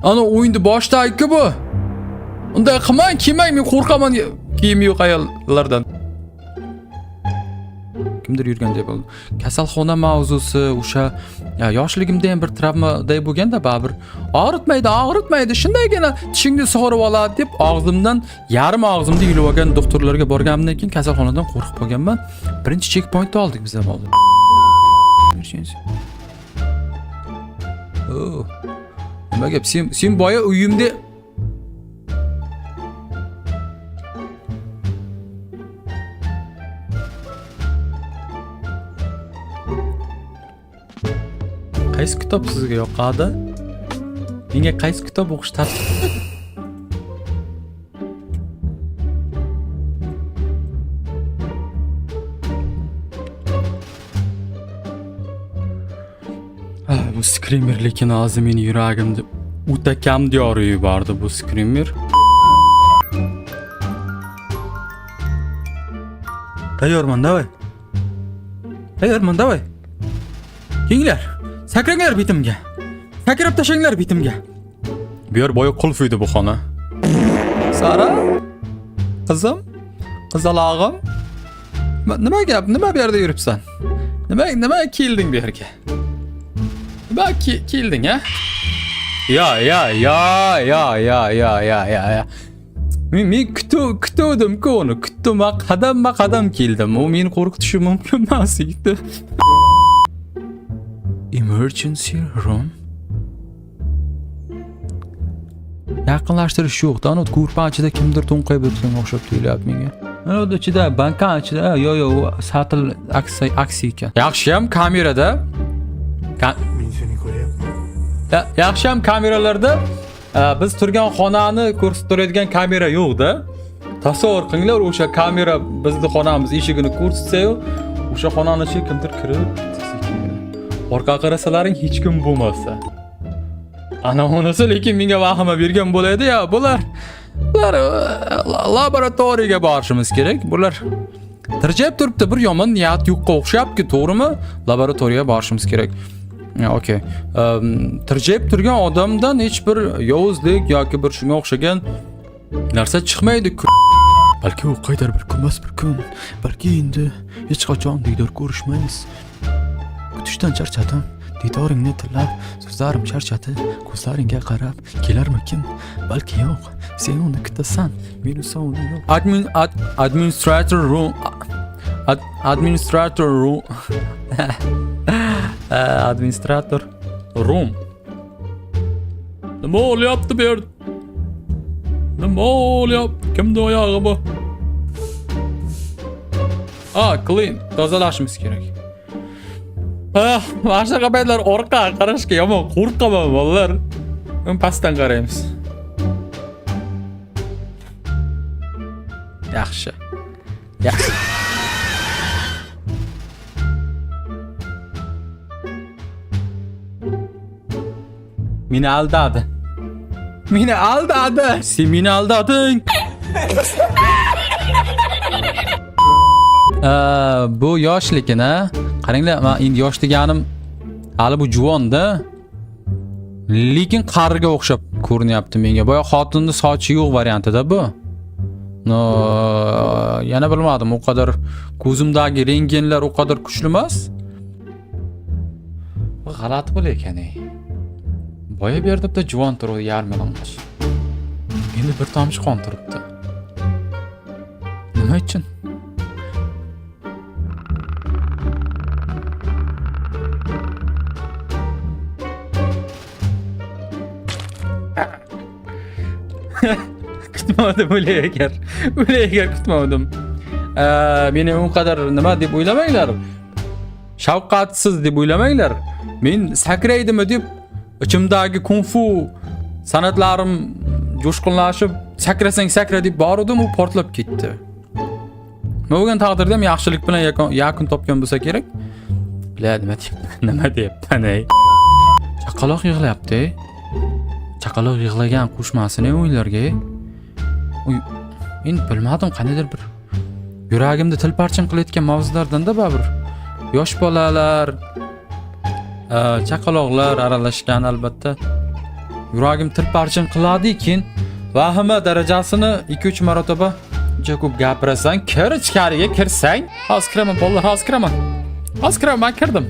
Ana o'yinni boshidagi bu. Unday qilmang, men qo'rqaman kiyimi yo'q ayollardan. Kimdir yurgandek bo'ldi. Kasalxona mavzusi o'sha yoshligimda ham bir travmaday bo'lganda baribir og'ritmaydi, shundagina tishingni sug'urib oladi deb og'zimdan yarim og'zimda yulib olgan doktorlarga borganimdan keyin kasalxonadan qo'rqib qolganman. Birinchi checkpointni oldik biz ham hozir. Nima gap? Sen boya uyimda qaysi kitob sizga yoqadi? Menga qaysi kitob o'qish tartib? Bu screamer lekin hozir meni yuragimni o'takam diyorib yubordi bu screamer. Tayyorman, davay. Kenglar, sakranglar bitimga. Sakrab tashanglar bitimga. Bu yer boya qulf edi bu xona. Sara? Qizim? Qizalog'im? Nima gap? Nima bu yerda yuribsan? Nima kelding bu yerga? Nima kelding, ha? Ya. Men kutdim-ku uni. Kutdim, qadam keldim. U meni qo'rqitishi mumkin emas edi. Emergency room. Yaqinlashtirish yo'q. Ana ko'rpa ichida kimdir to'nqayib o'tganga o'xshab tuyulyapti menga. Ana unda ichida bankan ichida yo'q, satil aksiya ekan. Yaxshiyam kamerada yaxshiyam kameralarda biz turgan xonani ko'rsatadigan kamera yo'q-da. Tasavvur qilinglar, o'sha kamera bizni xonamiz eshigini ko'rsatsa-yu, o'sha xonaning ichiga kimdir kirib orqa qarasalaring hech kim bo'lmasa. Ana onasi lekin menga vahima bergan bo'ladi-ya, bular laboratoriyaga borishimiz kerak. Bular tirjab turibdi, bir yomon niyat yo'qqa o'xshayapti, to'g'rimi? Laboratoriyaga borishimiz kerak. Okey. Tirjab turgan odamdan hech bir yovuzlik yoki bir shunga o'xshagan narsa chiqmaydi. Balki u qaydir bir kunmas bir kun, balki endi hech qachon diydor ko'rishmaymiz. Kutishdan charchadim, diydoringni tilab, so'zlarim charchadi, ko'zlaringga qarab kelarmikin? Balki yo'q, sen uni kutasan, men esa uni yo'q. Administrator room. Administrator room. Nima bo'lyapti bu yerda? Nima bo'lyapti? Kimda oyog'i bu? Clean, tozalashimiz kerak. Mana paytlar orqa qarashga yomon qo'rqaman bolalar. Men pastdan qaraymiz. Yaxshi. Meni aldadi. Sen meni aldading. Bu yoshlikin, ha? Qaranglar, men endi yosh deganim hali bu juvonda. Lekin qariga o'xshab ko'rinyapti menga. Boya xotinning sochi yo'q variantida bu. Yana bilmadim, o qadar ko'zimdagi rentgenlar o qadar kuchli emas. Bu g'alati bo'lar ekan-ey. Boya bu yerda bitta juvon turibdi, yarmilangash. Endi bir tomchi qon turibdi. Nima uchun? Kutmadim o'lay egar kutmadim. Meni u qadar nima deb o'ylamanglar. Shafqatsiz deb o'ylamanglar. Men sakraydimi deb ichimdagi kung fu san'atlarim jo'shqinlashib, sakrasang sakra deb bordim, u portlab ketdi. Nima bo'lgan taqdirda ham yaxshilik bilan yakun topgan bo'lsa kerak. Biladi nima deyapman ey. Chaqaloq yig'layapti. Chaqaloq yig'lagan qo'shmasini o'ylarga. Men bilmadim, qaniydir bir yuragimda tilparchin qilayotgan mavzulardan-da baribir. Yosh bolalar, chaqaloqlar aralashgan albatta. Yuragim tilparchin qiladiki, vahima darajasini 2-3 marotaba juda ko'p gapirasan, kir ichkariga kirsang, hozir kiraman bolalar, hozir kiraman. Hozir kiraman, men kirdim.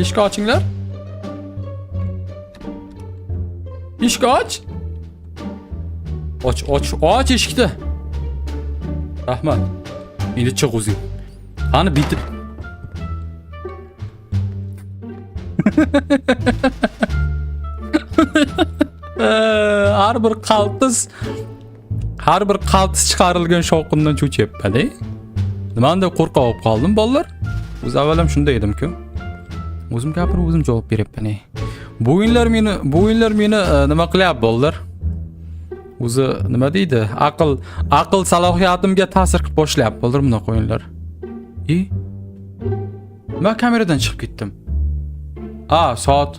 Eshik ochinglar. Eshik och. Och eshikni. Rahmat. Endi chiq o'zing. Qani bitib. Har bir qaltis chiqarilgan shovqindan cho'chiyapman-da. Nimanda qo'rqib olib qoldim bolalar? O'z avvalam shunday edim-ku. O'zim gapirib o'zim javob beryapman. Bu o'yinlar meni nima qilyapti bolalar? O'zi nima deydi? Aql salohiyatimga ta'sir qilib boshlayapti bolalar bunaqa o'yinlar. Men kameradan chiqib ketdim. Soat.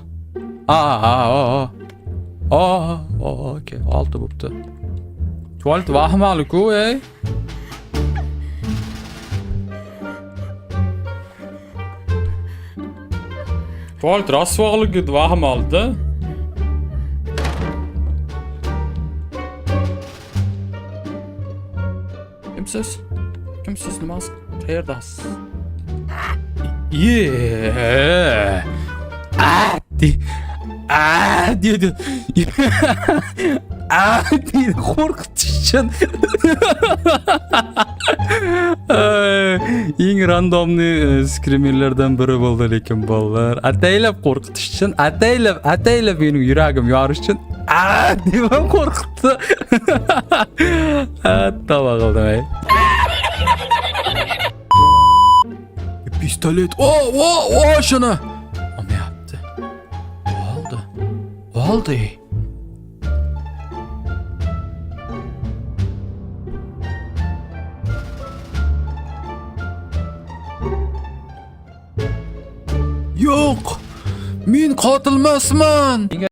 Okey, 6 bo'pti. Tualet vahimali-ku, ey. Tualet rasvoqligi vahimali-da. Kimsiz nimasi? Qayerdasiz? Dedi. Dedi qo'rqitish uchun. Eng randomli skrimerlardan biri bo'ldi lekin bolalar. Ataylab qo'rqitish uchun, ataylab meni yuragim yorish uchun deb qo'rqitdi. Tava qildim. Pistolet. Shuni. Olmayapti. Oldi. Yo'q. Men qotilmasman.